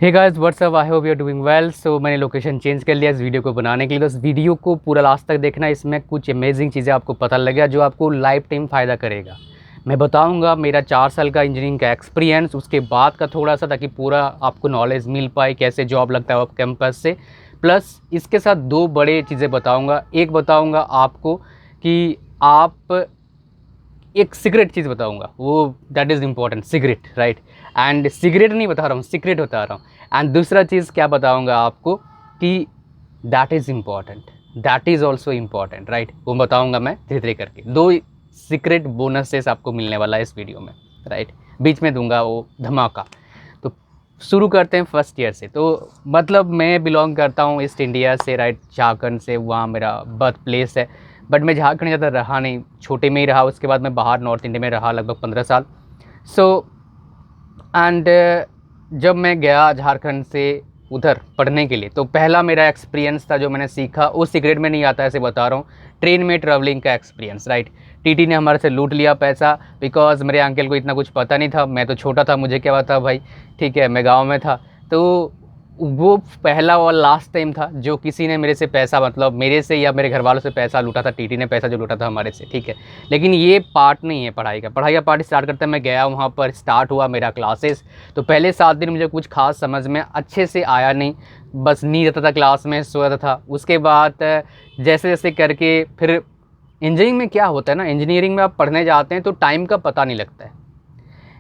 Hey guys what's up, I hope you are doing well. So मैंने location change कर लिया इस वीडियो को बनाने के लिए। तो इस वीडियो को पूरा लास्ट तक देखना, इसमें कुछ अमेजिंग चीज़ें आपको पता लगेगा जो आपको लाइफ टाइम फ़ायदा करेगा। मैं बताऊंगा मेरा 4 साल का इंजीनियरिंग का एक्सपीरियंस, उसके बाद का थोड़ा सा, ताकि पूरा आपको नॉलेज मिल पाए कैसे जॉब लगता है आप कैंपस से। प्लस इसके साथ 2 बड़े चीज़ें बताऊँगा। एक बताऊँगा आपको कि आप एक सीक्रेट चीज़ बताऊंगा, वो that is important, cigarette, right. And cigarette नहीं बता रहा हूँ, सीक्रेट बता रहा हूँ। एंड दूसरा चीज़ क्या बताऊंगा आपको कि that is important, that is also important, right. वो बताऊंगा मैं धीरे धीरे करके। 2 सीक्रेट बोनसेस आपको मिलने वाला है इस वीडियो में, राइट। बीच में दूंगा वो धमाका। तो शुरू करते हैं फर्स्ट ईयर से। तो मतलब मैं बिलोंग करता हूँ ईस्ट इंडिया से, राइट, झारखंड से। वहाँ मेरा बर्थ प्लेस है। बट मैं झारखंड ज़्यादा रहा नहीं, छोटे में ही रहा। उसके बाद मैं बाहर नॉर्थ इंडिया में रहा लगभग 15 साल। सो एंड जब मैं गया झारखंड से उधर पढ़ने के लिए, तो पहला मेरा एक्सपीरियंस था जो मैंने सीखा, वो सीक्रेट में नहीं आता, ऐसे बता रहा हूँ। ट्रेन में ट्रैवलिंग का एक्सपीरियंस, राइट। टीटी ने हमारे से लूट लिया पैसा, बिकॉज मेरे अंकल को इतना कुछ पता नहीं था। मैं तो छोटा था, मुझे क्या पता भाई, ठीक है, मैं गाँव में था। तो वो पहला और लास्ट टाइम था जो किसी ने मेरे से पैसा, मतलब मेरे से या मेरे घर वालों से पैसा लूटा था। टीटी ने पैसा जो लूटा था हमारे से, ठीक है। लेकिन ये पार्ट नहीं है पढ़ाई का। पढ़ाई का पार्ट स्टार्ट करते मैं गया, वहाँ पर स्टार्ट हुआ मेरा क्लासेस। तो पहले 7 दिन मुझे कुछ खास समझ में अच्छे से आया नहीं, बस नींद आता था, क्लास में सो जाता था। उसके बाद जैसे जैसे करके फिर इंजीनियरिंग में क्या होता है ना, इंजीनियरिंग में आप पढ़ने जाते हैं तो टाइम का पता नहीं लगता है।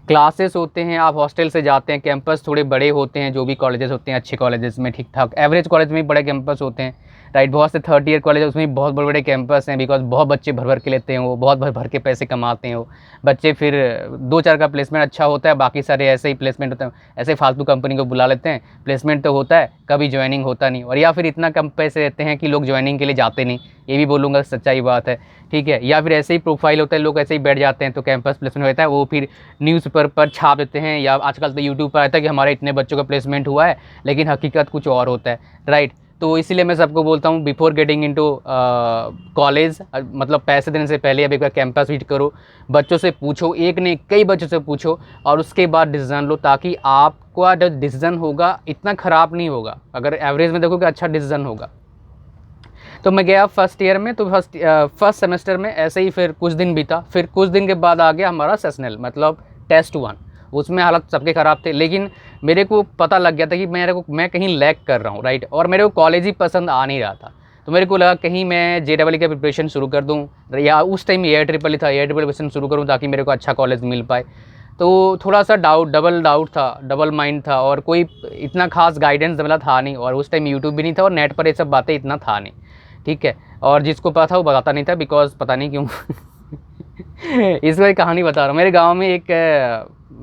क्लासेस होते हैं, आप हॉस्टल से जाते हैं, कैंपस थोड़े बड़े होते हैं, जो भी कॉलेजेस होते हैं अच्छे कॉलेजेस में, ठीक ठाक एवरेज कॉलेज में भी बड़े कैंपस होते हैं, राइट। बहुत से 3rd ईयर कॉलेज उसमें भी बहुत बड़े बड़े कैंपस हैं, बिकॉज बहुत बच्चे भर भर के लेते हैं, वो बहुत भर भर के पैसे कमाते हैं वो बच्चे। फिर 2-4 का प्लेसमेंट अच्छा होता है, बाकी सारे ऐसे ही प्लेसमेंट होते हैं, ऐसे फालतू कंपनी को बुला लेते हैं। प्लेसमेंट तो होता है, कभी ज्वाइनिंग होता नहीं, और या फिर इतना कम पैसे देते हैं कि लोग ज्वाइनिंग के लिए जाते नहीं। ये भी बोलूँगा, सच्चाई बात है, ठीक है। या फिर ऐसे ही प्रोफाइल होता है, लोग ऐसे ही बैठ जाते हैं, तो कैंपस प्लेसमेंट होता है, वो फिर न्यूज़पेपर पर छाप देते हैं, या आजकल तो यूट्यूब पर आता है कि हमारे इतने बच्चों का प्लेसमेंट हुआ है, लेकिन हकीकत कुछ और होता है, राइट। तो इसीलिए मैं सबको बोलता हूँ, बिफोर गेटिंग इनटू कॉलेज, मतलब पैसे देने से पहले अब एक बार कैंपस विजिट करो, बच्चों से पूछो, एक ने कई बच्चों से पूछो, और उसके बाद डिसीजन लो, ताकि आपका जो डिसीजन होगा इतना ख़राब नहीं होगा। अगर एवरेज में देखोगे अच्छा डिसीजन होगा। तो मैं गया फर्स्ट ईयर में, तो फर्स्ट सेमेस्टर में ऐसे ही फिर कुछ दिन बीता। फिर कुछ दिन के बाद आ गया हमारा सेशनल, मतलब टेस्ट 1। उसमें हालत सबके ख़राब थे, लेकिन मेरे को पता लग गया था कि मैं कहीं लैग कर रहा हूँ, राइट। और मेरे को कॉलेज ही पसंद आ नहीं रहा था। तो मेरे को लगा कहीं मैं JEE का प्रिपरेशन शुरू कर दूँ, या उस टाइम AIEEE था, AIEEE प्रिपरेशन शुरू करूँ ताकि मेरे को अच्छा कॉलेज मिल पाए। तो थोड़ा सा डबल डाउट था, डबल माइंड था, और कोई इतना खास गाइडेंस मिला था नहीं, और उस टाइम यूट्यूब भी नहीं था, और नेट पर ये सब बातें इतना था नहीं, ठीक है। और जिसको पता था वो बताता नहीं था, बिकॉज पता नहीं क्यों। इसमें एक कहानी बता रहा हूँ। मेरे गांव में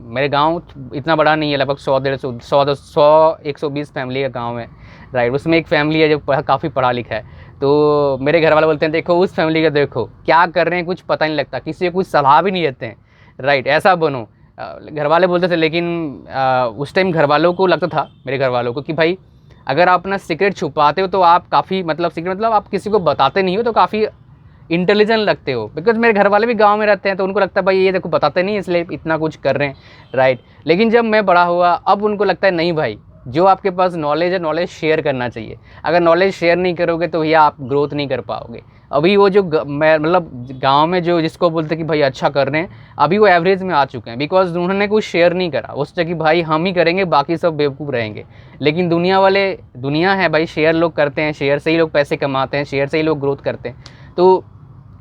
मेरे गांव इतना बड़ा नहीं है, लगभग 100-120 फैमिली का गांव है, राइट। उसमें एक फैमिली है जो काफ़ी पढ़ा लिखा है। तो मेरे घर वाले बोलते हैं, देखो उस फैमिली का देखो क्या कर रहे हैं, कुछ पता नहीं लगता, किसी को कुछ सलाह भी नहीं देते हैं, राइट। ऐसा बनो, घर वाले बोलते थे। लेकिन उस टाइम घर वालों को लगता था, मेरे घर वालों को, कि भाई अगर आप अपना सीक्रेट छुपाते हो तो आप काफ़ी, मतलब सीक्रेट मतलब आप किसी को बताते नहीं हो तो काफ़ी इंटेलिजेंट लगते हो। बिकॉज मेरे घर वाले भी गांव में रहते हैं, तो उनको लगता है भाई ये देखो बताते नहीं, इसलिए इतना कुछ कर रहे हैं, राइट। लेकिन जब मैं बड़ा हुआ, अब उनको लगता है नहीं भाई, जो आपके पास नॉलेज है, नॉलेज शेयर करना चाहिए। अगर नॉलेज शेयर नहीं करोगे तो भैया आप ग्रोथ नहीं कर पाओगे। अभी वो जो मैं मतलब गांव में जो जिसको बोलते कि भाई अच्छा कर रहे हैं, अभी वो एवरेज में आ चुके हैं, बिकॉज उन्होंने कुछ शेयर नहीं करा। वो सोचा कि भाई हम ही करेंगे, बाकी सब बेवकूफ़ रहेंगे। लेकिन दुनिया है भाई, शेयर लोग करते हैं, शेयर से ही लोग पैसे कमाते हैं, शेयर से ही लोग ग्रोथ करते हैं। तो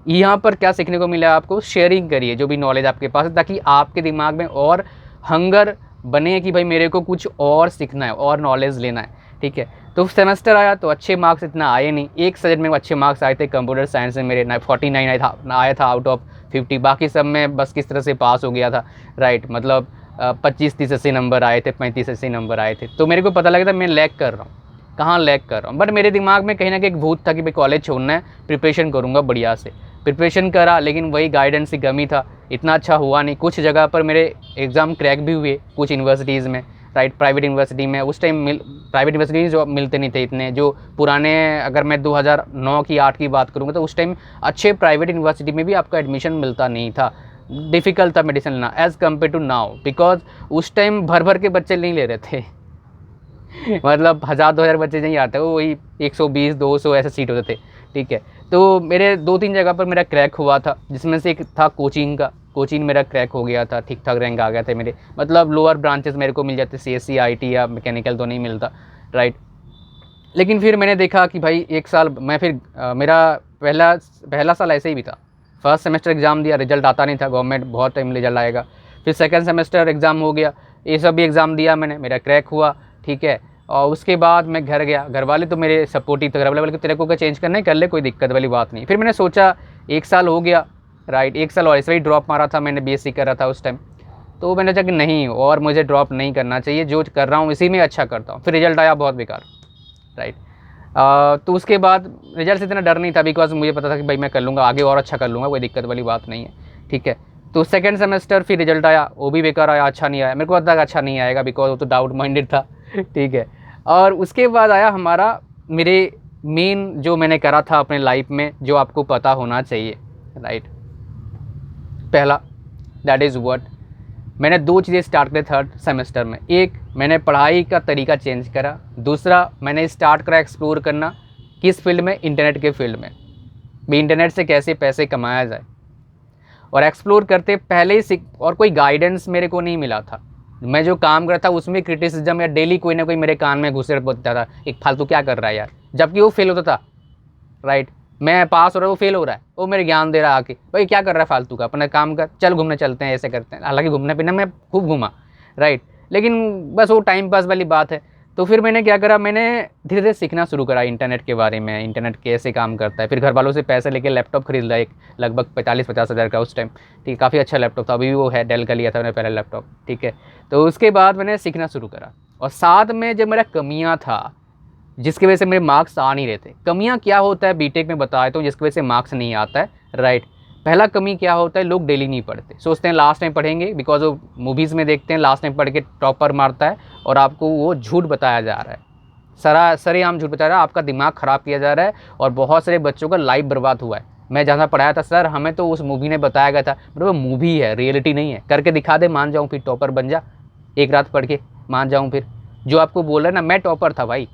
यहाँ पर क्या सीखने को मिला आपको, शेयरिंग करिए जो भी नॉलेज आपके पास है, ताकि आपके दिमाग में और हंगर बने कि भाई मेरे को कुछ और सीखना है और नॉलेज लेना है, ठीक है। तो सेमेस्टर आया तो अच्छे मार्क्स इतना आए नहीं। एक सब्जेक्ट में अच्छे मार्क्स आए थे, कंप्यूटर साइंस में मेरे 49 आया था आउट ऑफ 50। बाकी सब में बस किस तरह से पास हो गया था, राइट। मतलब 25-30 80 नंबर आए थे, 35-80 नंबर आए थे। तो मेरे को पता लगा था मैं लैग कर रहा हूँ, कहाँ लैग कर रहा हूँ। बट मेरे दिमाग में कहीं ना कहीं एक भूत था कि भाई कॉलेज छोड़ना है, प्रिपरेशन करूँगा बढ़िया से। प्रिपरेशन करा, लेकिन वही गाइडेंस की कमी था, इतना अच्छा हुआ नहीं। कुछ जगह पर मेरे एग्ज़ाम क्रैक भी हुए, कुछ यूनिवर्सिटीज़ में, राइट। प्राइवेट यूनिवर्सिटी में उस टाइम प्राइवेट यूनिवर्सिटी जो मिलते नहीं थे इतने, जो पुराने, अगर मैं 2009 की 8 की बात करूँगा तो उस टाइम अच्छे प्राइवेट यूनिवर्सिटी में भी आपका एडमिशन मिलता नहीं था। डिफ़िकल्ट था मेडिसिन लेना as compare to now, because उस टाइम भर भर के बच्चे नहीं ले रहे थे, मतलब 1000-2000 बच्चे नहीं आते, वो वही 120-200 ऐसे सीट होते थे, ठीक है। तो मेरे 2-3 जगह पर मेरा क्रैक हुआ था, जिसमें से एक था कोचिंग का। कोचिंग मेरा क्रैक हो गया था, ठीक ठाक रैंक आ गया था मेरे, मतलब लोअर ब्रांचेस मेरे को मिल जाते, CSC IT या मैकेनिकल तो नहीं मिलता, राइट। लेकिन फिर मैंने देखा कि भाई 1 साल मैं फिर मेरा पहला साल ऐसे ही भी था। फर्स्ट सेमेस्टर एग्ज़ाम दिया, रिजल्ट आता नहीं था, गवर्नमेंट बहुत टाइम रिजल्ट आएगा। फिर सेकंड सेमेस्टर एग्ज़ाम हो गया, ये सब भी एग्ज़ाम दिया मैंने, मेरा क्रैक हुआ, ठीक है। और उसके बाद मैं घर गया, घर वाले तो मेरे सपोर्टिव थे, घर वाले बोले कि तेरे को क्या चेंज करना है कर ले, कोई दिक्कत वाली बात नहीं। फिर मैंने सोचा 1 साल हो गया, राइट, 1 साल और ऐसे ही ड्रॉप मारा था मैंने, BSc कर रहा था उस टाइम। तो मैंने सोचा कि नहीं, और मुझे ड्रॉप नहीं करना चाहिए, जो कर रहा हूँ इसी में अच्छा करता हूँ। फिर रिजल्ट आया बहुत बेकार, राइट। तो उसके बाद रिजल्ट से इतना डर नहीं था, बिकॉज मुझे पता था कि भाई मैं कर लूँगा, आगे और अच्छा कर लूँगा, कोई दिक्कत वाली बात नहीं है, ठीक है। तो सेकंड सेमेस्टर फिर रिजल्ट आया, वो भी बेकार आया, अच्छा नहीं आया। मेरे को पता था अच्छा नहीं आएगा, बिकॉज वो तो डाउट माइंडेड था, ठीक है। और उसके बाद आया हमारा मेरे मेन जो मैंने करा था अपने लाइफ में, जो आपको पता होना चाहिए, राइट। पहला, दैट इज़ व्हाट, मैंने 2 चीज़ें स्टार्ट करी थर्ड सेमेस्टर में। एक, मैंने पढ़ाई का तरीका चेंज करा। दूसरा, मैंने स्टार्ट करा एक्सप्लोर करना, किस फील्ड में, इंटरनेट के फील्ड में भी, इंटरनेट से कैसे पैसे कमाया जाए। और एक्सप्लोर करते पहले ही और कोई गाइडेंस मेरे को नहीं मिला था। मैं जो काम करता था उसमें क्रिटिसिज्म या डेली कोई ना कोई मेरे कान में घुसे रहता था, एक फालतू क्या कर रहा है यार, जबकि वो फेल होता था, राइट। मैं पास हो रहा है, वो फेल हो रहा है, वो मेरे ज्ञान दे रहा है आके, भाई क्या कर रहा है फालतू का, अपना काम कर, चल घूमने चलते हैं, ऐसे करते हैं। हालांकि घूमने फिरने मैं खूब घूमा, राइट, लेकिन बस वो टाइम पास वाली बात है। तो फिर मैंने क्या करा, मैंने धीरे धीरे सीखना शुरू करा इंटरनेट के बारे में, इंटरनेट कैसे काम करता है। फिर घर वालों से पैसे लेके लैपटॉप खरीद लिया, एक लगभग 45-50 हज़ार का उस टाइम, ठीक है, काफ़ी अच्छा लैपटॉप था, अभी भी वो है, डेल का लिया था मैंने पहला लैपटॉप, ठीक है। तो उसके बाद मैंने सीखना शुरू करा, और साथ में जब मेरा कमियाँ था, जिसकी वजह से मेरे मार्क्स आ नहीं रहे थे। कमियाँ क्या होता है बीटेक में बताया तो, जिसकी वजह से मार्क्स नहीं आता है, राइट। पहला कमी क्या होता है, लोग डेली नहीं पढ़ते, सोचते हैं लास्ट टाइम पढ़ेंगे, बिकॉज वो मूवीज़ में देखते हैं लास्ट टाइम पढ़ के टॉपर मारता है, और आपको वो झूठ बताया जा रहा है, सरेआम झूठ बताया जा रहा है, आपका दिमाग ख़राब किया जा रहा है, और बहुत सारे बच्चों का लाइफ बर्बाद हुआ है। मैं जहाँ पढ़ाया था, सर हमें तो उस मूवी ने बताया गया था, मतलब वो मूवी है, रियलिटी नहीं है, करके दिखा दे, मान जाऊँ, फिर टॉपर बन जा, एक रात पढ़ के मान जाऊँ। फिर जो आपको बोल रहा है ना, मैं टॉपर था भाई,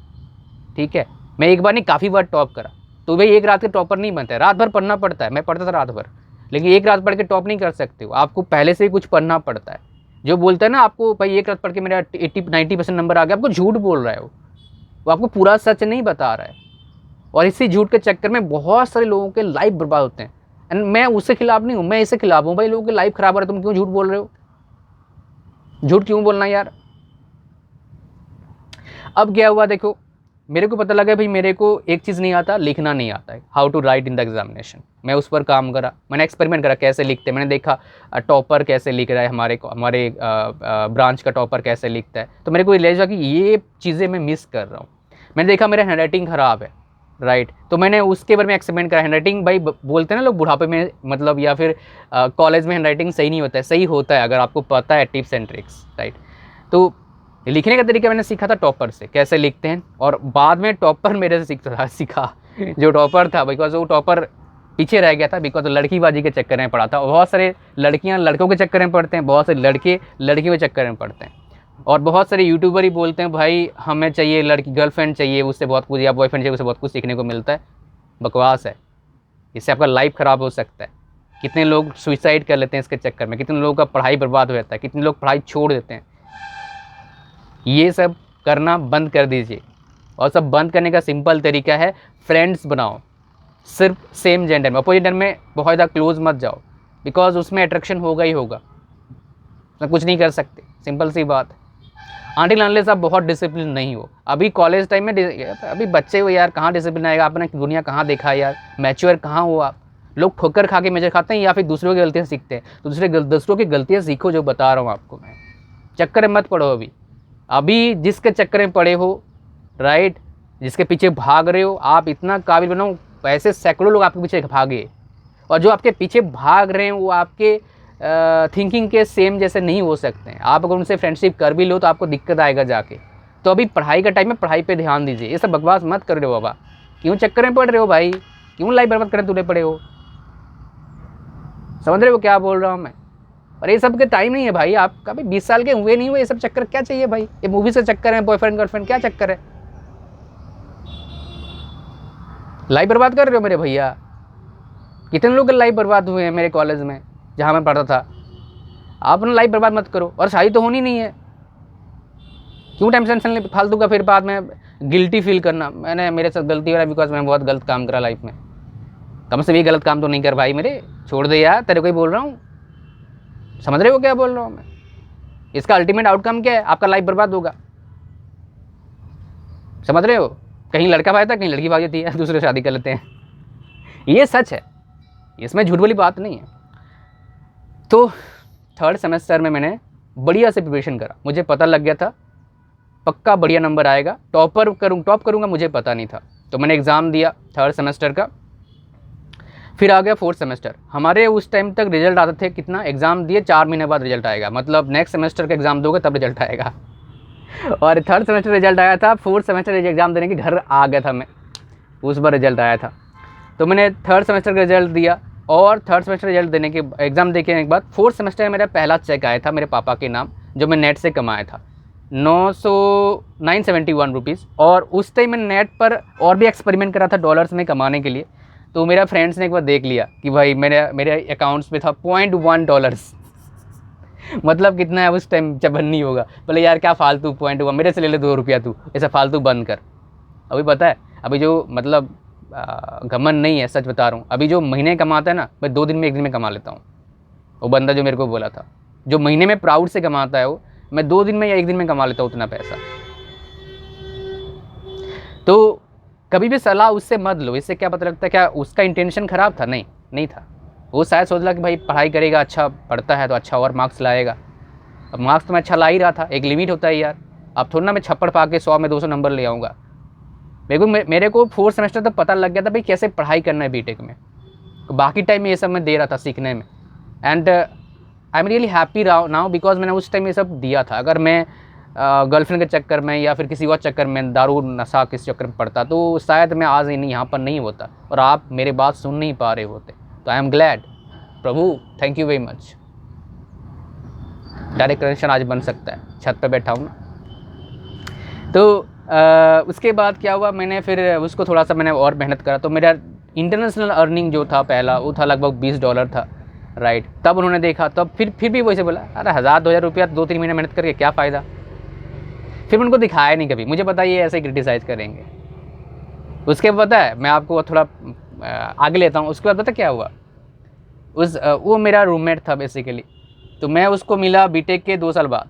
ठीक है, मैं एक बार नहीं काफ़ी बार टॉप करा। तो भाई एक रात के टॉपर नहीं बनता है, रात भर पढ़ना पड़ता है, मैं पढ़ता था रात भर, लेकिन एक रात पढ़ के टॉप नहीं कर सकते हो, आपको पहले से ही कुछ पढ़ना पड़ता है। जो बोलता है ना आपको भाई एक रात पढ़ के मेरा 80-90% नंबर आ गया, आपको झूठ बोल रहा है, वो आपको पूरा सच नहीं बता रहा है। और इसी झूठ के चक्कर में बहुत सारे लोगों के लाइफ बर्बाद होते हैं। एंड मैं उसके खिलाफ नहीं हूँ, मैं इसके खिलाफ हूँ, भाई लोगों की लाइफ खराब हो रहा है, तुम क्यों झूठ बोल रहे हो, झूठ क्यों बोलना यार। अब क्या हुआ देखो, मेरे को पता लगा भाई मेरे को एक चीज़ नहीं आता, लिखना नहीं आता है, how to write in the examination. मैं उस पर काम करा, मैंने एक्सपेरिमेंट करा कैसे लिखते हैं, मैंने देखा टॉपर कैसे लिख रहा है, हमारे ब्रांच का टॉपर कैसे लिखता है। तो मेरे को रियलाइज कि ये चीज़ें मैं मिस कर रहा हूँ। मैंने देखा मेरा हैंड राइटिंग ख़राब है, राइट। तो मैंने उसके बारे में एक्सपेरिमेंट करा। हैंड राइटिंग भाई बोलते हैं ना लोग बुढ़ापे में, मतलब या फिर कॉलेज में हैंड राइटिंग सही नहीं होता है, सही होता है अगर आपको पता है टिप्स एंड ट्रिक्स, राइट। तो लिखने का तरीका मैंने सीखा था टॉपर से, कैसे लिखते हैं, और बाद में टॉपर मेरे से सीखा जो टॉपर था, बिकॉज वो टॉपर पीछे रह गया था, बिकॉज लड़कीबाजी के चक्कर में पड़ा था। बहुत सारे लड़कियां लड़कों के चक्कर में पड़ते हैं, बहुत सारे लड़के लड़कियों के चक्कर में पड़ते हैं, और बहुत सारे यूट्यूबर ही बोलते हैं भाई हमें चाहिए लड़की, गर्लफ्रेंड चाहिए, उससे बहुत कुछ, या बॉयफ्रेंड चाहिए, उससे बहुत कुछ सीखने को मिलता है। बकवास है, इससे आपका लाइफ ख़राब हो सकता है। कितने लोग सुइसाइड कर लेते हैं इसके चक्कर में, कितने लोगों का पढ़ाई बर्बाद हो जाता है, कितने लोग पढ़ाई छोड़ देते हैं। ये सब करना बंद कर दीजिए, और सब बंद करने का सिंपल तरीका है, फ्रेंड्स बनाओ, सिर्फ सेम जेंडर में, अपोजिट जेंडर में बहुत ज़्यादा क्लोज मत जाओ, बिकॉज उसमें अट्रैक्शन होगा ही होगा, तो कुछ नहीं कर सकते, सिंपल सी बात है। आंटिल अनलेस आप बहुत डिसिप्लिन नहीं हो। अभी कॉलेज टाइम में अभी बच्चे हो यार, कहाँ डिसिप्लिन आएगा, आपने दुनिया कहाँ देखा है यार, मैच्योर कहाँ हो आप। लोग ठोकर खा के मेजर खाते हैं, या फिर दूसरों की गलतियाँ सीखते हैं। दूसरों की गलतियाँ सीखो, जो बता रहा हूँ आपको मैं, चक्कर में मत पड़ो। अभी जिसके चक्कर में पड़े हो, राइट, जिसके पीछे भाग रहे हो, आप इतना काबिल बनाओ, ऐसे सैकड़ों लोग आपके पीछे भागे, और जो आपके पीछे भाग रहे हैं वो आपके थिंकिंग के सेम जैसे नहीं हो सकते हैं। आप अगर उनसे फ्रेंडशिप कर भी लो तो आपको दिक्कत आएगा जाके। तो अभी पढ़ाई का टाइम है, पढ़ाई पे ध्यान दीजिए, ये सब बकवास मत कर रहे हो बाबा। क्यों चक्कर में पड़ रहे हो भाई, क्यों लाइफ बर्बाद करने तुले पड़े हो, समझ रहे हो क्या बोल रहा हूँ मैं। और ये सब के टाइम नहीं है भाई, आपका भी 20 साल के हुए नहीं हुए, ये सब चक्कर क्या चाहिए भाई? ये मूवी से चक्कर है, बॉयफ्रेंड गर्लफ्रेंड क्या चक्कर है? लाइफ बर्बाद कर रहे हो मेरे भैया। कितने लोग लाइफ बर्बाद हुए हैं मेरे कॉलेज में जहाँ मैं पढ़ता था। आप अपना लाइफ बर्बाद मत करो, और शादी तो होनी नहीं है, क्यों टेंशन ले फालतू का, फिर बाद में गिल्टी फील करना मैंने मेरे साथ गलती हो रहा है बिकॉज मैं बहुत गलत काम करा लाइफ में। कम से भी गलत काम तो नहीं कर भाई मेरे, छोड़ दे यार, तेरे को ही बोल रहा हूँ। समझ रहे हो क्या बोल रहा हूँ मैं? इसका अल्टीमेट आउटकम क्या है? आपका लाइफ बर्बाद होगा। समझ रहे हो? कहीं लड़का भाई था, कहीं लड़की भाग जाती है, दूसरे शादी कर लेते हैं। ये सच है, इसमें झूठ वाली बात नहीं है। तो 3rd सेमेस्टर में मैंने बढ़िया से प्रिपरेशन करा, मुझे पता लग गया था पक्का बढ़िया नंबर आएगा, टॉप करूँगा मुझे पता नहीं था। तो मैंने एग्ज़ाम दिया 3rd सेमेस्टर का। फिर आ गया 4th सेमेस्टर। हमारे उस टाइम तक रिजल्ट आते थे कितना, एग्ज़ाम दिए 4 महीने बाद रिजल्ट आएगा, मतलब नेक्स्ट सेमेस्टर का एग्ज़ाम दोगे तब रिजल्ट आएगा। और 3rd सेमेस्टर रिजल्ट आया था, 4th सेमेस्टर एग्ज़ाम देने के घर आ गया था मैं, उस बार रिजल्ट आया था। तो मैंने 3rd सेमेस्टर का रिजल्ट दिया, और 3rd सेमेस्टर रिजल्ट देने के एग्ज़ाम देने के बाद 4th सेमेस्टर में मेरा पहला चेक आया था मेरे पापा के नाम, जो मैं नेट से कमाया था 971 रुपीज़। और उस टाइम मैंने नेट पर और भी एक्सपेरिमेंट करा था डॉलर्स में कमाने के लिए। तो मेरा फ्रेंड्स ने एक बार देख लिया कि भाई मेरे अकाउंट्स में था $0.1। मतलब कितना है उस टाइम, जब नहीं होगा। बोले यार क्या फालतू 0.1, मेरे से ले ले 2 रुपया, तू ऐसा फालतू बंद कर। अभी पता है, अभी जो मतलब घमंड नहीं है, सच बता रहा हूँ, अभी जो महीने कमाता है ना, मैं 2 दिन में 1 दिन में कमा लेता हूँ। वो बंदा जो मेरे को बोला था, जो महीने में प्राउड से कमाता है, वो मैं 2 दिन में या 1 दिन में कमा लेता हूँ उतना पैसा। तो कभी भी सलाह उससे मत लो, इससे क्या पता लगता है क्या उसका इंटेंशन ख़राब था? नहीं था। वो शायद सोच रहा कि भाई पढ़ाई करेगा, अच्छा पढ़ता है तो अच्छा और मार्क्स लाएगा। अब मार्क्स तो मैं अच्छा ला ही रहा था, एक लिमिट होता है यार। अब थोड़ा ना मैं छप्पड़ पा के 100 में 200 नंबर ले आऊँगा। मेरे को 4th सेमेस्टर तक पता लग गया था भाई कैसे पढ़ाई करना है बीटेक में। बाकी टाइम में ये सब मैं दे रहा था सीखने में, and I am really happy now because मैंने उस टाइम ये सब दिया था। अगर मैं गर्लफ्रेंड के चक्कर में या फिर किसी और चक्कर में, दारू नशा किसी चक्कर में पड़ता, तो शायद मैं आज नहीं यहाँ पर नहीं होता, और आप मेरे बात सुन नहीं पा रहे होते। तो I am glad, Prabhu thank you very much. Direct connection आज बन सकता है, छत पे बैठा हूँ ना। तो उसके बाद क्या हुआ, मैंने फिर उसको थोड़ा सा मैंने और मेहनत करा। तो मेरा इंटरनेशनल अर्निंग जो था पहला, वो था लगभग $20 था, राइट। तब उन्होंने देखा, तब फिर भी वैसे बोला, अरे 1000-2000 रुपया 2-3 महीने मेहनत करके क्या फ़ायदा। फिर उनको दिखाया नहीं कभी, मुझे पता ये ऐसे क्रिटिसाइज़ करेंगे। उसके बाद पता है, मैं आपको थोड़ा आगे लेता हूँ। उसके बाद पता क्या हुआ, वो मेरा रूममेट था बेसिकली। तो मैं उसको मिला बीटेक के 2 साल बाद।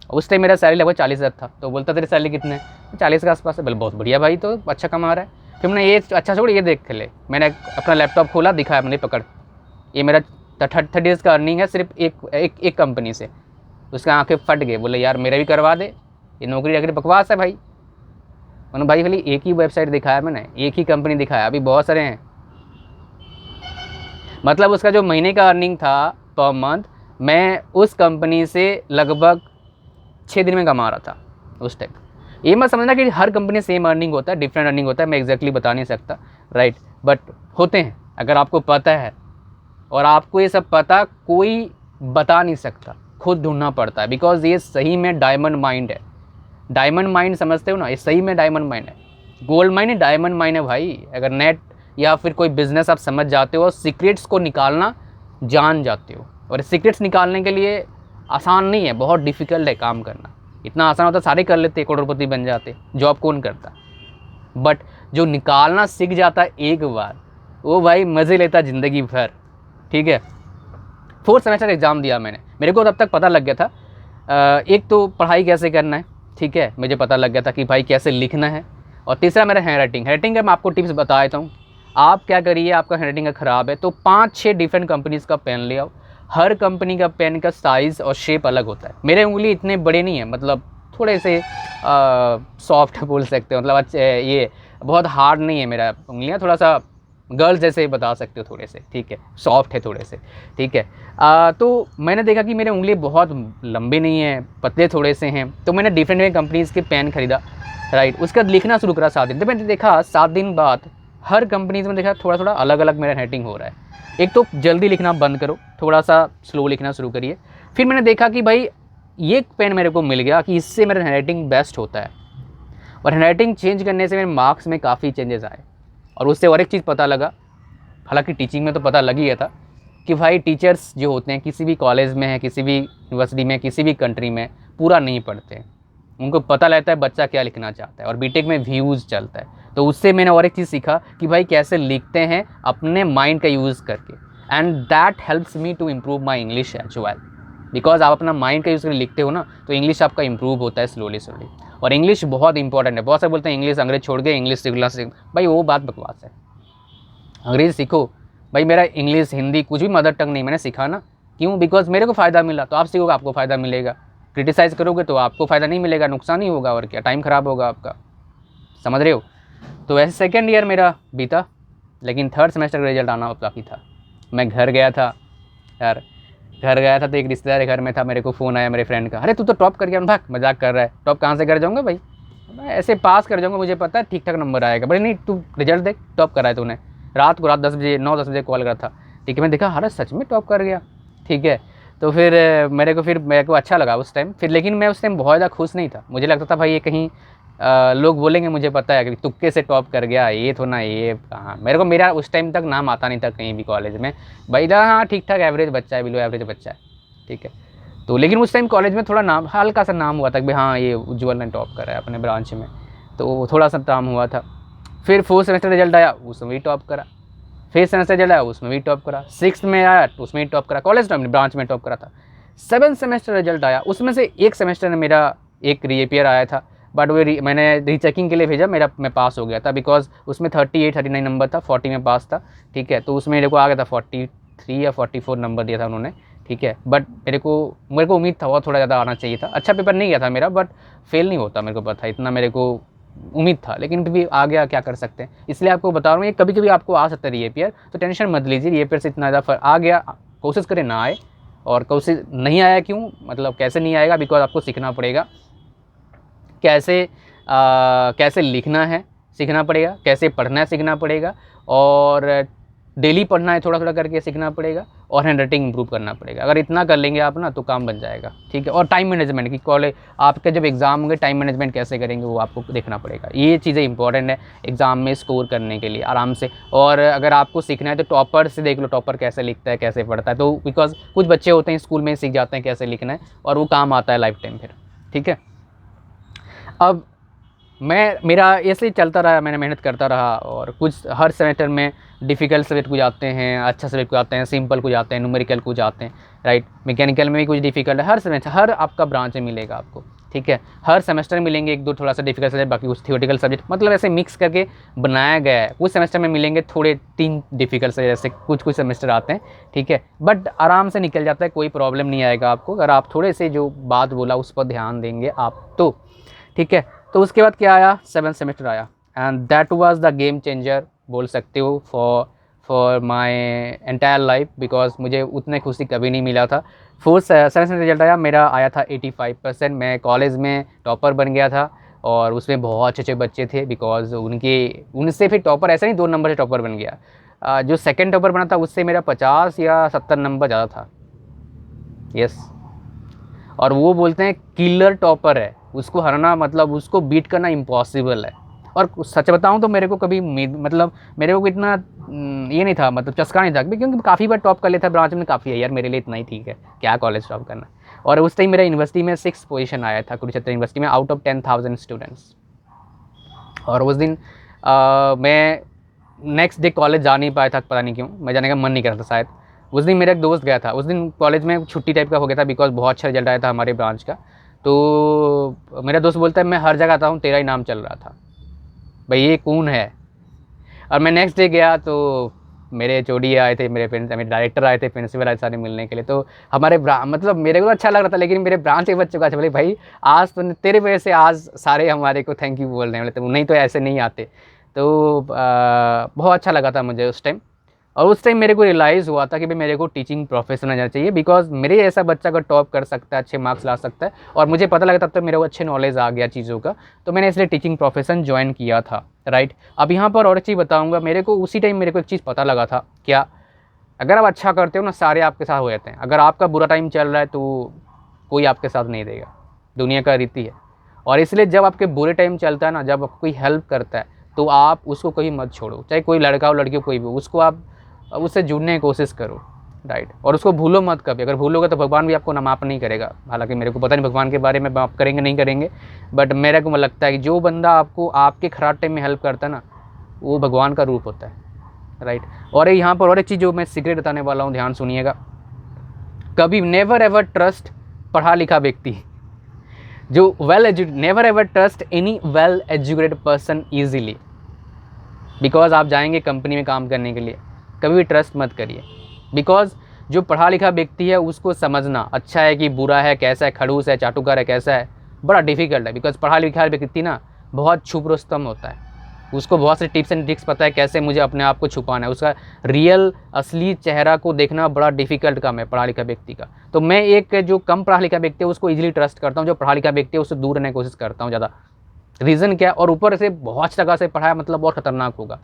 उस टाइम मेरा सैलरी लगभग 40,000 था। तो बोलता तेरी सैलरी कितने? 40 के आसपास है। बोले बहुत बढ़िया भाई, तो अच्छा कमा रहा है। फिर मैंने ये अच्छा छोड़, ये देख ले, मैंने अपना लैपटॉप खोला, दिखाया मैंने, पकड़ ये मेरा 30 डेज़ का अर्निंग है सिर्फ एक कंपनी से। उसका आंखें फट गए, बोले यार मेरा भी करवा दे, ये नौकरी वगैरह बकवास है भाई। मैंने भाई खाली एक ही वेबसाइट दिखाया, मैंने एक ही कंपनी दिखाया, अभी बहुत सारे हैं। मतलब उसका जो महीने का अर्निंग था पर मंथ, मैं उस कंपनी से लगभग 6 दिन में कमा रहा था उस टाइम। ये मत समझना कि हर कंपनी सेम अर्निंग होता है, डिफरेंट अर्निंग होता है, मैं एग्जैक्टली बता नहीं सकता, राइट, बट होते हैं। अगर आपको पता है, और आपको ये सब पता कोई बता नहीं सकता, खुद ढूंढना पड़ता है, बिकॉज ये सही में डायमंड माइंड है। डायमंड माइंड समझते हो ना, ये सही में डायमंड माइंड है। गोल्ड माइंड है, डायमंड माइंड है भाई। अगर नेट या फिर कोई बिजनेस आप समझ जाते हो और सीक्रेट्स को निकालना जान जाते हो, और सीक्रेट्स निकालने के लिए आसान नहीं है, बहुत डिफ़िकल्ट है काम करना। इतना आसान होता सारे कर लेते, करोड़पति बन जाते, जॉब कौन करता। बट जो निकालना सीख जाता है एक बार, वो भाई मज़े लेता ज़िंदगी भर, ठीक है। 4th सेमेस्टर एग्ज़ाम दिया मैंने, मेरे को तब तक पता लग गया था एक तो पढ़ाई कैसे करना है, ठीक है, मुझे पता लग गया था कि भाई कैसे लिखना है, और तीसरा मेरा हैंड राइटिंग का मैं आपको टिप्स बता देता हूँ। आप क्या करिए, आपका हैंड राइटिंग ख़राब है तो 5-6 डिफरेंट कंपनीज़ का पेन ले आओ। हर कंपनी का पेन का साइज़ और शेप अलग होता है। मेरे उंगली इतने बड़े नहीं है, मतलब थोड़े से सॉफ्ट बोल सकते हो, मतलब अच्छे, ये बहुत हार्ड नहीं है मेरा उंगलियाँ, थोड़ा सा गर्ल्स जैसे बता सकते हो थोड़े से, ठीक है, सॉफ्ट है थोड़े से, ठीक है। तो मैंने देखा कि मेरे उंगली बहुत लंबे नहीं है, पतले थोड़े से हैं, तो मैंने डिफरेंट कंपनीज़ के पेन ख़रीदा, राइट। उसके बाद लिखना शुरू करा 7 दिन। तो मैंने देखा 7 दिन बाद हर कंपनीज में देखा थोड़ा थोड़ा अलग अलग मेरा हैंडराइटिंग हो रहा है। एक तो जल्दी लिखना बंद करो, थोड़ा सा स्लो लिखना शुरू करिए। फिर मैंने देखा कि भाई ये पेन मेरे को मिल गया कि इससे मेरा हैंडराइटिंग बेस्ट होता है, और हैंडराइटिंग चेंज करने से मेरे मार्क्स में काफ़ी चेंजेस आए। और उससे और एक चीज़ पता लगा, हालांकि टीचिंग में तो पता लग ही गया था कि भाई टीचर्स जो होते हैं किसी भी कॉलेज में है, किसी भी यूनिवर्सिटी में, किसी भी कंट्री में पूरा नहीं पढ़ते हैं। उनको पता रहता है बच्चा क्या लिखना चाहता है, और बीटेक में व्यूज़ चलता है। तो उससे मैंने और एक चीज़ सीखा कि भाई कैसे लिखते हैं अपने माइंड का यूज़ करके, and that helps me to improve my English as well. Because आप अपना माइंड का यूज़ करके लिखते हो ना, तो इंग्लिश आपका इंप्रूव होता है स्लोली स्लोली। और इंग्लिश बहुत इंपॉर्टेंट है। बहुत सारे बोलते हैं इंग्लिश अंग्रेज छोड़ के इंग्लिश सीखना भाई वो बात बकवास है। अंग्रेज़ी सीखो भाई, मेरा इंग्लिश हिंदी कुछ भी मदर टंग नहीं, मैंने सीखा ना। क्यों? बिकॉज मेरे को फ़ायदा मिला, तो आप सीखोगे आपको फ़ायदा मिलेगा। क्रिटिसाइज़ करोगे तो आपको फ़ायदा नहीं मिलेगा, नुकसान ही होगा, और क्या, टाइम ख़राब होगा आपका। समझ रहे हो? तो ऐसे सेकेंड ईयर मेरा बीता, लेकिन थर्ड सेमेस्टर का रिजल्ट आना बाकी था। मैं घर गया था यार, घर गया था तो एक रिश्तेदार के घर में था, मेरे को फ़ोन आया मेरे फ्रेंड का, अरे तू तो टॉप कर गया। भाग, मजाक कर रहा है, टॉप कहाँ से कर जाऊँगा भाई, मैं ऐसे पास कर जाऊँगा, मुझे पता है ठीक ठाक नंबर आएगा। बड़े नहीं, तू रिजल्ट देख, टॉप करा है तूने। रात 10 बजे 9-10 बजे कॉल करा था। ठीक है, मैं देखा अरे सच में टॉप कर गया। ठीक है, तो फिर मेरे को अच्छा लगा उस टाइम। फिर लेकिन मैं उस टाइम बहुत ज़्यादा खुश नहीं था। मुझे लगता था भाई ये कहीं लोग बोलेंगे, मुझे पता है कि तुक्के से टॉप कर गया, ये तो ना, ये कहाँ। मेरा उस टाइम तक नाम आता नहीं था कहीं भी कॉलेज में। भाई हाँ ठीक ठाक एवरेज बच्चा है, बिलो एवरेज बच्चा है। ठीक है, तो लेकिन उस टाइम कॉलेज में थोड़ा नाम, हल्का सा नाम हुआ था कि भाई हाँ ये उज्ज्वल ने टॉप करा है अपने ब्रांच में, तो थोड़ा सा नाम हुआ था। फिर फोर्थ सेमेस्टर रिजल्ट आया, उसमें भी टॉप करा। फिफ्थ सेमेस्टर रिजल्ट आया, उसमें भी टॉप करा। सिक्स्थ में आया तो उसमें भी टॉप करा, कॉलेज टाइम ब्रांच में टॉप करा था। सेवन्थ सेमेस्टर रिजल्ट आया, उसमें से एक सेमेस्टर में मेरा एक रीअपियर आया था, बट वो मैंने रीचेकिंग के लिए भेजा, मैं पास हो गया था। बिकॉज उसमें 38-39 नंबर था, 40 में पास था। ठीक है, तो उसमें मेरे को आ गया था 43 या 44 नंबर दिया था उन्होंने। ठीक है, बट मेरे को उम्मीद था और थोड़ा ज़्यादा आना चाहिए था। अच्छा पेपर नहीं गया था मेरा, बट फेल नहीं होता, मेरे को पता, इतना मेरे को उम्मीद था, लेकिन फिर भी आ गया, क्या कर सकते हैं। इसलिए आपको बता रहा हूँ, ये कभी कभी आपको आ सकता है रीअपियर, तो टेंशन मत लीजिए। रीअपियर से इतना ज़्यादा आ गया, कोशिश करें ना आए। और कोशिश नहीं आया क्यों, मतलब कैसे नहीं आएगा, बिकॉज आपको सीखना पड़ेगा कैसे लिखना है, सीखना पड़ेगा, कैसे पढ़ना है सीखना पड़ेगा, और डेली पढ़ना है थोड़ा थोड़ा करके सीखना पड़ेगा, और हैंड राइटिंग इंप्रूव करना पड़ेगा। अगर इतना कर लेंगे आप ना तो काम बन जाएगा। ठीक है, और टाइम मैनेजमेंट की कॉलेज आपके जब एग्ज़ाम होंगे, टाइम मैनेजमेंट कैसे करेंगे वो आपको देखना पड़ेगा। ये चीज़ें इंपॉर्टेंट है एग्ज़ाम में स्कोर करने के लिए आराम से। और अगर आपको सीखना है तो टॉपर से देख लो, टॉपर कैसे लिखता है, कैसे पढ़ता है। तो बिकॉज कुछ बच्चे होते हैं स्कूल में सीख जाते हैं कैसे लिखना है, और वो काम आता है लाइफ टाइम फिर। ठीक है, अब मेरा ऐसे ही चलता रहा, मैंने मेहनत करता रहा, और कुछ हर सेमेस्टर में डिफ़िकल्ट सब्जेक्ट कुछ आते हैं, अच्छा सब्जेक्ट कुछ आते हैं, सिंपल कुछ आते हैं, न्यूमेरिकल कुछ आते हैं, राइट। मैकेनिकल में भी कुछ डिफ़िकल्ट है, हर सेमेस्टर हर आपका ब्रांच में मिलेगा आपको। ठीक है, हर सेमेस्टर में मिलेंगे एक दो थोड़ा सा डिफिकल्ट सब्जेक्ट, बाकी कुछ थियोरेटिकल सब्जेक्ट, मतलब ऐसे मिक्स करके बनाया गया है। कुछ सेमेस्टर में मिलेंगे थोड़े 3 डिफिकल्ट सब्जेक्ट, जैसे कुछ सेमेस्टर आते हैं। ठीक है, बट आराम से निकल जाता है, कोई प्रॉब्लम नहीं आएगा आपको, अगर आप थोड़े से जो बात बोला उस पर ध्यान देंगे आप तो। ठीक है, तो उसके बाद क्या आया, 7th सेमेस्टर आया, and that was the game changer बोल सकते हो for my entire life, because मुझे उतने खुशी कभी नहीं मिला था। 7th सेमेस्टर रिजल्ट आया, मेरा आया था 85%, मैं कॉलेज में टॉपर बन गया था, और उसमें बहुत अच्छे अच्छे बच्चे थे, बिकॉज उनसे फिर टॉपर ऐसा नहीं 2 नंबर से टॉपर बन गया। जो सेकेंड टॉपर बना था उससे मेरा 50 या 70 नंबर ज़्यादा था। यस, और वो बोलते हैं किलर टॉपर है, उसको हराना मतलब उसको बीट करना इम्पॉसिबल है। और सच बताऊं तो मेरे को कभी मतलब मेरे को इतना ये नहीं था, मतलब चस्का नहीं था, क्योंकि काफ़ी बार टॉप कर लेता ब्रांच में, काफ़ी है यार मेरे लिए, इतना ही ठीक है, क्या कॉलेज टॉप करना। और उस टाइम मेरा यूनिवर्सिटी में 6th पोजीशन आया था, कुरुक्षेत्र यूनिवर्सिटी में, आउट ऑफ 10,000 स्टूडेंट्स। और उस दिन मैं नेक्स्ट डे कॉलेज जा नहीं पाया था, पता नहीं क्यों, मैं जाने का मन नहीं कर रहा था शायद। उस दिन मेरा एक दोस्त गया था, उस दिन कॉलेज में छुट्टी टाइप का हो गया था, बिकॉज बहुत अच्छा रिजल्ट आया था हमारे ब्रांच का। तो मेरा दोस्त बोलता है मैं हर जगह आता हूँ, तेरा ही नाम चल रहा था, भाई ये कौन है। और मैं नेक्स्ट डे गया तो मेरे चोडी आए थे, मेरे डायरेक्टर आए थे, प्रिंसिपल आए सारे मिलने के लिए। तो हमारे मतलब मेरे को अच्छा लग रहा था, लेकिन मेरे ब्रांच के बच्चों का अच्छा, बोले भाई आज तो तेरे वजह से आज सारे हमारे को थैंक यू बोल रहे हैं, बोले तो नहीं तो ऐसे नहीं आते। तो बहुत अच्छा लगा था मुझे उस टाइम। और उस टाइम मेरे को रियलाइज़ हुआ था कि भाई मेरे को टीचिंग प्रोफेशन में जाना चाहिए, बिकॉज मेरे ऐसा बच्चा अगर टॉप कर सकता है, अच्छे मार्क्स ला सकता है, और मुझे पता लगा तब तक मेरे को अच्छे नॉलेज आ गया चीज़ों का, तो मैंने इसलिए टीचिंग प्रोफेशन ज्वाइन किया था, राइट। अब यहाँ पर और एक चीज़ बताऊँगा, मेरे को उसी टाइम मेरे को एक चीज़ पता लगा था, क्या, अगर आप अच्छा करते हो ना, सारे आपके साथ हो जाते हैं। अगर आपका बुरा टाइम चल रहा है तो कोई आपके साथ नहीं देगा, दुनिया का रीति है। और इसलिए जब आपके बुरे टाइम चलता है ना, जब आपको कोई हेल्प करता है तो आप उसको कहीं मत छोड़ो, चाहे कोई लड़का हो लड़की हो कोई भी, उसको आप उससे जुड़ने की कोशिश करो, राइट। और उसको भूलो मत कभी, अगर भूलोगे तो भगवान भी आपको ना माफ़ नहीं करेगा। हालांकि मेरे को पता नहीं भगवान के बारे में माफ़ करेंगे नहीं करेंगे, बट मेरे को लगता है कि जो बंदा आपको आपके खराब टाइम में हेल्प करता है ना, वो भगवान का रूप होता है, राइट। और यहाँ पर और एक चीज़ जो मैं सीक्रेट बताने वाला हूँ, ध्यान सुनिएगा। कभी नेवर एवर ट्रस्ट पढ़ा लिखा व्यक्ति, जो never ever trust any well educated person easily, because आप जाएंगे कंपनी में काम करने के लिए, कभी भी ट्रस्ट मत करिए। बिकॉज जो पढ़ा लिखा व्यक्ति है उसको समझना अच्छा है कि बुरा है, कैसा है, खड़ूस है, चाटुकार है, कैसा है, बड़ा डिफिकल्ट है। बिकॉज पढ़ा लिखा व्यक्ति ना बहुत छुप रुस्तम होता है, उसको बहुत से टिप्स एंड ट्रिक्स पता है कैसे मुझे अपने आप को छुपाना है। उसका रियल असली चेहरा को देखना बड़ा डिफिकल्ट काम है पढ़ा लिखा व्यक्ति का। तो मैं एक जो कम पढ़ा लिखा व्यक्ति है उसको इजीली ट्रस्ट करता हूँ, जो पढ़ा लिखा व्यक्ति है उससे दूर रहने की कोशिश करता हूँ ज़्यादा। रीज़न क्या है, और ऊपर से बहुत जगह से पढ़ाया मतलब बहुत खतरनाक होगा।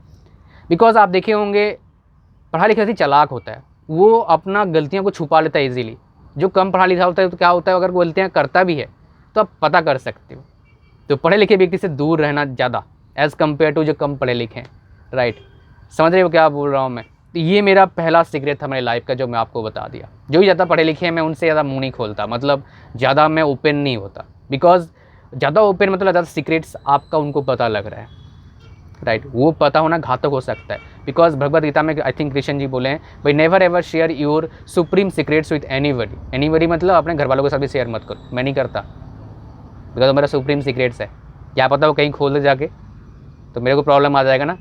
बिकॉज आप देखे होंगे पढ़ा लिखा व्यक्ति चालाक होता है, वो अपना गलतियों को छुपा लेता है इजीली। जो कम पढ़ा लिखा होता है तो क्या होता है, अगर गलतियाँ करता भी है तो आप पता कर सकते हो। तो पढ़े लिखे व्यक्ति से दूर रहना ज़्यादा एज़ कम्पेयर टू जो कम पढ़े लिखे हैं, राइट। समझ रहे हो क्या बोल रहा हूँ मैं। तो ये मेरा पहला सीक्रेट था मेरी लाइफ का, जो मैं आपको बता दिया। जो भी ज़्यादा पढ़े लिखे हैं मैं उनसे ज़्यादा मुँह नहीं खोलता, मतलब ज़्यादा मैं ओपन नहीं होता। बिकॉज ज़्यादा ओपन मतलब ज़्यादा सीक्रेट्स आपका उनको पता लग रहा है, राइट। वो पता होना घातक हो सकता है। बिकॉज भगवद गीता में आई थिंक कृष्ण जी बोले हैं, भाई never ever share your supreme secrets with anybody. Anybody मतलब अपने घर वालों के साथ भी शेयर मत करो, मैं नहीं करता, बिकॉज मेरा सुप्रीम सीक्रेट्स है। क्या पता वो कहीं खोल दे जाके तो मेरे को प्रॉब्लम आ जाएगा ना।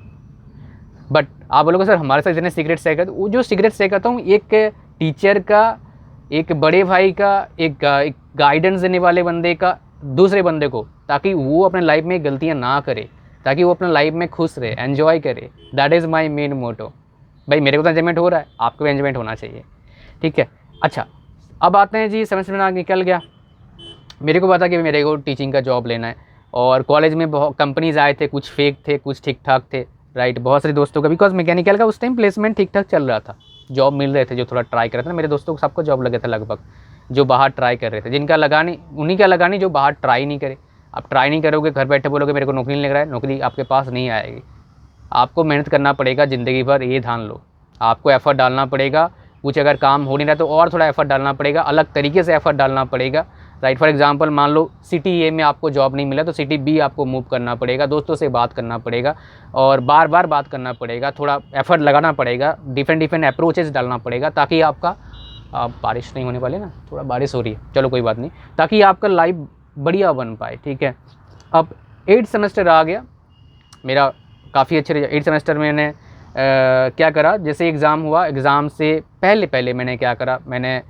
बट आप बोलोगे सर हमारे साथ इतने सीक्रेट शेयर करते, वो जो सीक्रेट शेयर करता हूँ एक टीचर का, एक बड़े भाई का, एक गाइडेंस देने वाले बंदे का दूसरे बंदे को, ताकि वो अपने लाइफ में गलतियाँ ना करे, ताकि वो अपने लाइफ में खुश रहे, एन्जॉय करे। That is my main motto. भाई मेरे को तो एंजॉयमेंट हो रहा है, आपको भी एंजॉयमेंट होना चाहिए, ठीक है। अच्छा, अब आते हैं जी, सेमेस्टर में निकल गया, मेरे को पता कि मेरे को टीचिंग का जॉब लेना है। और कॉलेज में बहुत कंपनीज़ आए थे, कुछ फेक थे, कुछ ठीक ठाक थे, राइट। बहुत सारे दोस्तों का, बिकॉज मैकेनिकल का उस टाइम प्लेसमेंट ठीक ठाक चल रहा था, जॉब मिल रहे थे, जो थोड़ा ट्राई कर रहे थे ना, मेरे दोस्तों को सबको जॉब लगे थे लगभग, जो बाहर ट्राई कर रहे थे। जिनका लगा नहीं उन्हीं का लगा नहीं, जो बाहर ट्राई नहीं करे। आप ट्राई नहीं करोगे, घर बैठे बोलोगे मेरे को नौकरी नहीं लग रहा है, नौकरी आपके पास नहीं आएगी। आपको मेहनत करना पड़ेगा ज़िंदगी भर, ये ध्यान लो। आपको एफर्ट डालना पड़ेगा, कुछ अगर काम हो नहीं रहा तो और थोड़ा एफर्ट डालना पड़ेगा, अलग तरीके से एफर्ट डालना पड़ेगा, राइट। फॉर एग्जांपल मान लो सिटी ए में आपको जॉब नहीं मिला तो सिटी बी आपको मूव करना पड़ेगा, दोस्तों से बात करना पड़ेगा और बार बार बात करना पड़ेगा, थोड़ा एफर्ट लगाना पड़ेगा, डिफरेंट अप्रोचेस डालना पड़ेगा, ताकि आपका बारिश नहीं होने वाली ना, थोड़ा बारिश हो रही है, चलो कोई बात नहीं, ताकि आपका लाइफ बढ़िया बन पाए, ठीक है। अब 8th सेमेस्टर आ गया मेरा, काफ़ी अच्छे 8th सेमेस्टर में मैंने क्या करा, जैसे एग्ज़ाम हुआ, एग्ज़ाम से पहले मैंने क्या करा, मैंने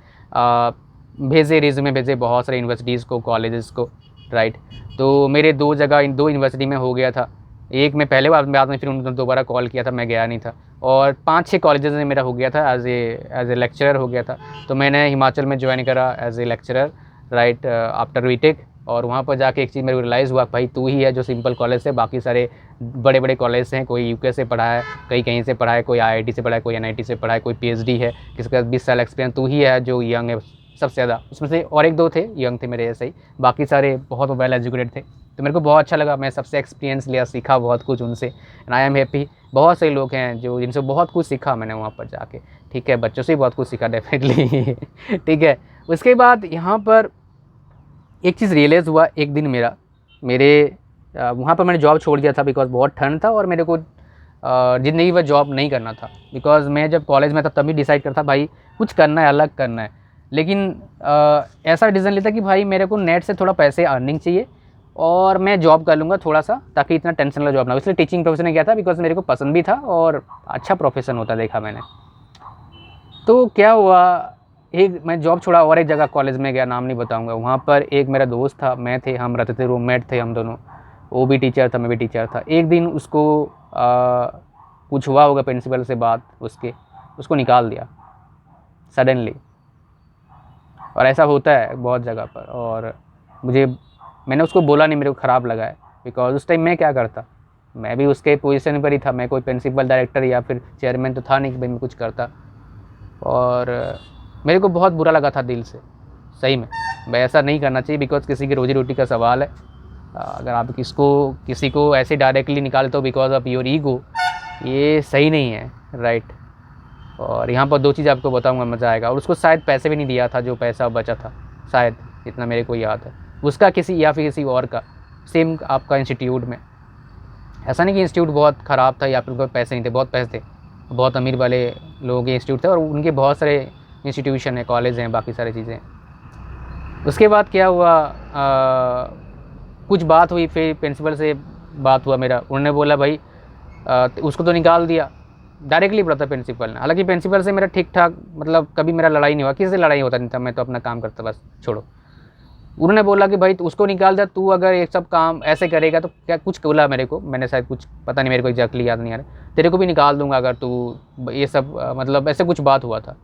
भेजे रिज्यूमे भेजे बहुत सारे यूनिवर्सिटीज़ को, कॉलेजेस को, राइट। तो मेरे 2 जगह, इन 2 यूनिवर्सिटी में हो गया था। एक में पहले बाद में फिर उन्होंने दोबारा कॉल किया था, मैं गया नहीं था। और 5-6 कॉलेजेस में मेरा हो गया था, एज ए लेक्चरर हो गया था। तो मैंने हिमाचल में ज्वाइन करा as a lecturer, right, after BTech. और वहाँ पर जाके एक चीज़ मेरे को रियलाइज़ हुआ, भाई तू ही है जो सिंपल कॉलेज से, बाकी सारे बड़े बड़े कॉलेज से हैं, कोई यूके से पढ़ा है, कहीं कहीं से पढ़ा है, कोई आईआईटी से पढ़ा है, कोई एनआईटी से पढ़ा है, कोई पीएचडी है, किसी का 20 साल एक्सपीरियंस, तू ही है जो यंग है सबसे ज़्यादा। उसमें से और 1-2 थे यंग थे मेरे जैसे ही, बाकी सारे बहुत वेल एजुकेटेड थे। तो मेरे को बहुत अच्छा लगा, मैं सबसे एक्सपीरियंस लिया, सीखा बहुत कुछ उनसे, एंड आई एम हैप्पी। बहुत से लोग हैं जो जिनसे बहुत कुछ सीखा मैंने वहाँ पर जाके, ठीक है। बच्चों से भी बहुत कुछ सीखा डेफिनेटली ठीक है। उसके बाद यहाँ पर एक चीज़ रियलाइज़ हुआ एक दिन वहाँ पर मैंने जॉब छोड़ दिया था, बिकॉज बहुत ठंड था और मेरे को ज़िंदगी भर जॉब नहीं करना था। बिकॉज मैं जब कॉलेज में था तभी डिसाइड करता भाई कुछ करना है, अलग करना है। लेकिन ऐसा डिसीजन लेता कि भाई मेरे को नेट से थोड़ा पैसे अर्निंग चाहिए और मैं जॉब कर लूँगा थोड़ा सा, ताकि इतना टेंशन वाला जॉब ना हो। इसलिए टीचिंग प्रोफेशन में गया था, बिकॉज मेरे को पसंद भी था और अच्छा प्रोफेशन होता देखा मैंने। तो क्या हुआ, मैं जॉब छोड़ा और एक जगह कॉलेज में गया, नाम नहीं बताऊंगा। वहाँ पर एक मेरा दोस्त था, मैं थे, हम रहते थे, रूममेट थे हम दोनों। वो भी टीचर था, मैं भी टीचर था। एक दिन उसको कुछ हुआ होगा प्रिंसिपल से बात उसके, उसको निकाल दिया सडनली। और ऐसा होता है बहुत जगह पर। और मैंने उसको बोला नहीं, मेरे को ख़राब लगा है, बिकॉज उस टाइम मैं क्या करता, मैं भी उसके पोजीशन पर ही था, मैं कोई प्रिंसिपल डायरेक्टर या फिर चेयरमैन तो था नहीं कि भाई मैं कुछ करता। और मेरे को बहुत बुरा लगा था दिल से, सही में। भाई ऐसा नहीं करना चाहिए, बिकॉज किसी की रोजी रोटी का सवाल है। अगर आप किसी को ऐसे डायरेक्टली निकालते हो बिकॉज ऑफ योर ईगो, ये सही नहीं है, राइट। और यहाँ पर 2 चीज़ आपको बताऊँगा, मज़ा आएगा। और उसको शायद पैसे भी नहीं दिया था, जो पैसा बचा था शायद, जितना मेरे को याद है, उसका किसी या फिर किसी और का, सेम आपका इंस्टीट्यूट में। ऐसा नहीं कि इंस्टीट्यूट बहुत ख़राब था या फिर कोई पैसे नहीं थे, बहुत पैसे थे, बहुत अमीर वाले लोगों के इंस्टीट्यूट थे, और उनके बहुत सारे इंस्टीट्यूशन हैं, कॉलेज हैं, बाकी सारी चीज़ें। उसके बाद क्या हुआ, कुछ बात हुई, फिर प्रिंसिपल से बात हुआ मेरा, उन्होंने बोला भाई उसको तो निकाल दिया, डायरेक्टली बोला था प्रिंसिपल ने। हालांकि प्रिंसिपल से मेरा ठीक ठाक, मतलब कभी मेरा लड़ाई नहीं हुआ, किसी से लड़ाई होता नहीं था, मैं तो अपना काम करता बस, छोड़ो। उन्होंने बोला कि भाई उसको निकाल दिया, तू अगर ये सब काम ऐसे करेगा तो क्या, कुछ बोला मेरे को, मैंने शायद कुछ, पता नहीं, मेरे को एग्जैक्टली याद नहीं आ रहा, तेरे को भी निकाल दूंगा अगर तू ये सब, मतलब ऐसे कुछ बात हुआ था।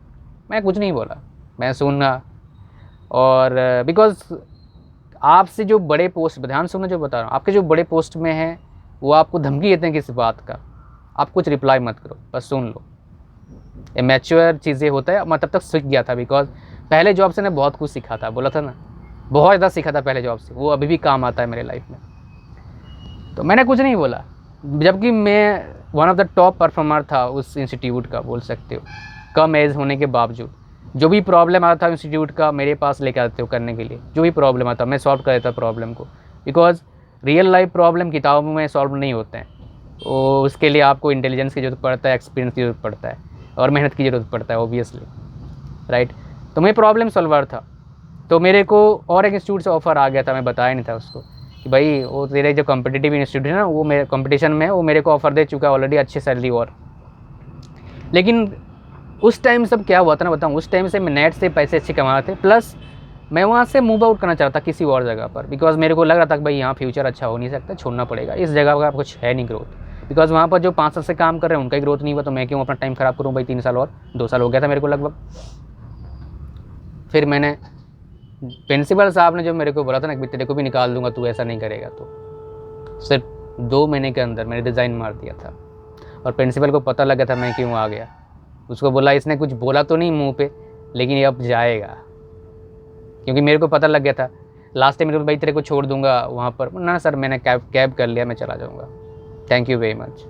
मैं कुछ नहीं बोला, मैं सुना। और बिकॉज आपसे जो बड़े पोस्ट, ध्यान सुनो जो बता रहा हूँ, आपके जो बड़े पोस्ट में हैं वो आपको धमकी देते हैं किसी बात का, आप कुछ रिप्लाई मत करो, बस सुन लो। ये मैच्योर चीज़ें होता है। मैं तब तक सीख गया था, बिकॉज पहले जॉब से ने बहुत कुछ सीखा था, बोला था ना, बहुत ज़्यादा सीखा था पहले जॉब से, वो अभी भी काम आता है मेरे लाइफ में। तो मैंने कुछ नहीं बोला, जबकि मैं one of the top performer था उस इंस्टीट्यूट का, बोल सकते हो, कम एज होने के बावजूद। जो भी प्रॉब्लम आता था इंस्टीट्यूट का, मेरे पास लेकर आते हो करने के लिए, जो भी प्रॉब्लम आता मैं सॉल्व कर देता प्रॉब्लम को, बिकॉज रियल लाइफ प्रॉब्लम किताबों में सॉल्व नहीं होते हैं। उसके लिए आपको इंटेलिजेंस की ज़रूरत पड़ता है, एक्सपीरियंस की ज़रूरत पड़ता है, और मेहनत की ज़रूरत पड़ता है, ऑब्वियसली, राइट। तो मैं प्रॉब्लम सॉल्वर था, तो मेरे को और एक इंस्टीट्यूट से ऑफ़र आ गया था, मैं बताया नहीं था उसको कि भाई वो तेरे जो कॉम्पिटिटिव इंस्टीट्यूट है ना, वो मेरे कॉम्पिटिशन में, वो मेरे को ऑफ़र दे चुका है ऑलरेडी, अच्छी सैलरी। और लेकिन उस टाइम सब क्या हुआ था ना बताऊँ, उस टाइम से मैं नेट से पैसे अच्छे कमा रहे थे, प्लस मैं वहाँ से मूव आउट करना चाहता किसी और जगह पर, बिकॉज मेरे को लग रहा था कि भाई यहाँ फ्यूचर अच्छा हो नहीं सकता, छोड़ना पड़ेगा, इस जगह का कुछ है नहीं ग्रोथ, बिकॉज वहाँ पर जो 5 साल से काम कर रहे हैं उनका ही ग्रोथ नहीं हुआ, तो मैं क्यों अपना टाइम ख़राब करूँ भाई, 3 साल और 2 साल हो गया था मेरे को लगभग। फिर मैंने, प्रिंसिपल साहब ने जो मेरे को बोला था ना कि तेरे को भी निकाल दूंगा तू ऐसा नहीं करेगा, तो सिर्फ 2 महीने के अंदर मैंने रिज़ाइन मार दिया था। और प्रिंसिपल को पता लगा था मैं क्यों आ गया, उसको बोला इसने कुछ बोला तो नहीं मुँह पे, लेकिन ये अब जाएगा, क्योंकि मेरे को पता लग गया था। लास्ट टाइम मेरे को भाई तेरे को छोड़ दूंगा वहाँ पर, ना सर मैंने कैब कर लिया, मैं चला जाऊँगा, थैंक यू वेरी मच।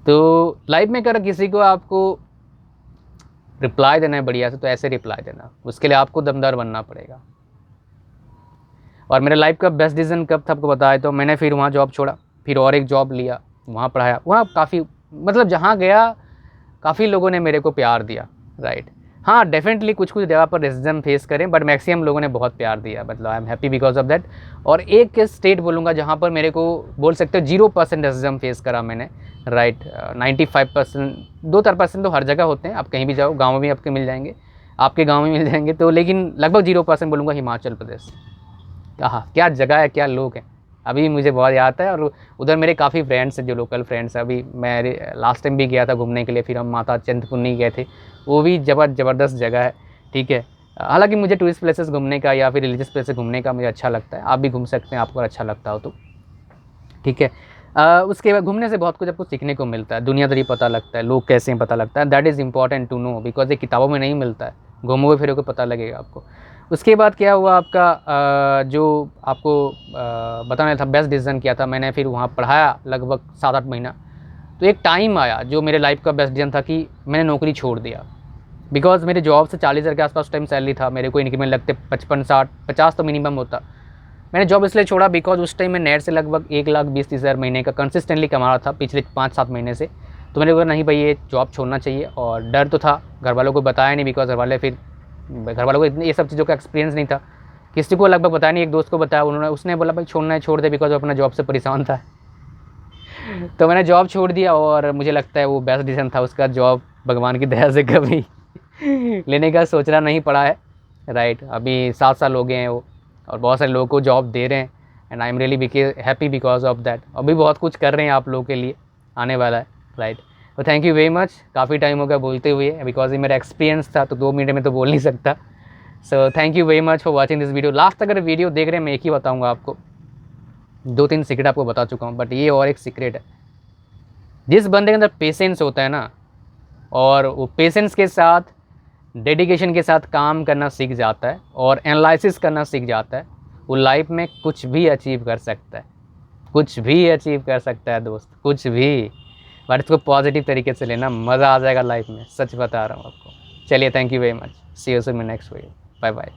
तो लाइफ में अगर किसी को आपको रिप्लाई देना है बढ़िया से, तो ऐसे रिप्लाई देना, उसके लिए आपको दमदार बनना पड़ेगा। और मेरे लाइफ का बेस्ट डिसीजन कब था आपको बताया, तो मैंने फिर वहाँ जॉब छोड़ा, फिर और एक जॉब लिया, वहाँ पढ़ाया, वहाँ काफ़ी, मतलब जहाँ गया काफ़ी लोगों ने मेरे को प्यार दिया, राइट। हाँ डेफिनेटली कुछ जगह पर रेसिज्म फेस करें, बट मैक्सिमम लोगों ने बहुत प्यार दिया, मतलब I am happy because of that. और एक स्टेट बोलूँगा जहाँ पर मेरे को बोल सकते हो 0% रेसिज्म फेस करा मैंने, राइट। 95%, 2-4% तो हर जगह होते हैं, आप कहीं भी जाओ, गाँव में आपके मिल जाएंगे, आपके गाँव में मिल जाएंगे, तो लेकिन लगभग 0% बोलूँगा हिमाचल प्रदेश। कहाँ क्या जगह है, क्या लोग हैं, अभी मुझे बहुत याद है। और उधर मेरे काफ़ी फ्रेंड्स हैं, जो लोकल फ्रेंड्स हैं। अभी मैं लास्ट टाइम भी गया था घूमने के लिए, फिर हम माता चिंतपूर्णी गए थे, वो भी ज़बरदस्त जगह है, ठीक है। हालांकि मुझे टूरिस्ट प्लेसेस घूमने का या फिर रिलीजियस प्लेसेस घूमने का मुझे अच्छा लगता है, आप भी घूम सकते हैं आपको अच्छा लगता हो तो, ठीक है। उसके बाद घूमने से बहुत कुछ आपको सीखने को मिलता है, दुनियादारी पता लगता है, लोग कैसे हैं पता लगता है, that is important to know, because ये किताबों में नहीं मिलता है, घूमोगे फिरोगे पता लगेगा आपको। उसके बाद क्या हुआ आपका, जो आपको बताना था, बेस्ट डिसीजन किया था मैंने, फिर वहाँ पढ़ाया लगभग 7-8 महीना। तो एक टाइम आया जो मेरे लाइफ का बेस्ट डिसीजन था कि मैंने नौकरी छोड़ दिया, बिकॉज मेरे जॉब से 40,000 के आसपास टाइम सैलरी था, मेरे को इंक्रीमेंट लगते 55, 60, 50 तो मिनिमम होता। मैंने जॉब इसलिए छोड़ा बिकॉज उस टाइम मैं नेट से लगभग 1,20,30,000 महीने का कंसिस्टेंटली कमा रहा था पिछले 5-7 महीने से। तो मैंने कहा नहीं भाई ये जॉब छोड़ना चाहिए, और डर तो था, घर वालों को बताया नहीं, बिकॉज घर वालों को इतनी ये सब चीज़ों का एक्सपीरियंस नहीं था, किसी को लगभग बताया नहीं, एक दोस्त को बताया, उसने बोला भाई छोड़ना है छोड़ दे, बिकॉज अपना जॉब से परेशान था। तो मैंने जॉब छोड़ दिया, और मुझे लगता है वो बेस्ट डिसीजन था उसका, जॉब भगवान की दया से कभी लेने का सोचना नहीं पड़ा है, राइट। अभी 7 साल हो गए हैं वो, और बहुत सारे लोगों को जॉब दे रहे हैं, and I am really happy because of that. अभी बहुत कुछ कर रहे हैं आप लोगों के लिए, आने वाला है, राइट। तो थैंक यू वेरी मच। काफ़ी टाइम हो गया बोलते हुए, बिकॉज ये मेरा एक्सपीरियंस था तो 2 मिनट में तो बोल नहीं सकता। So thank you very much for watching this video. Last अगर वीडियो देख रहे हैं, मैं एक ही बताऊँगा आपको, 2-3 सीक्रेट आपको बता चुका हूँ, बट ये और एक सीक्रेट है। जिस बंदे के अंदर पेशेंस होता है ना, और वो पेशेंस के साथ डेडिकेशन के साथ काम करना सीख जाता है और एनालिसिस करना सीख जाता है, वो लाइफ में कुछ भी अचीव कर सकता है, कुछ भी अचीव कर सकता है दोस्त, कुछ भी। बट इसको पॉजिटिव तरीके से लेना, मज़ा आ जाएगा लाइफ में, सच बता रहा हूँ आपको। चलिए, thank you very much, see you soon in next video, bye bye.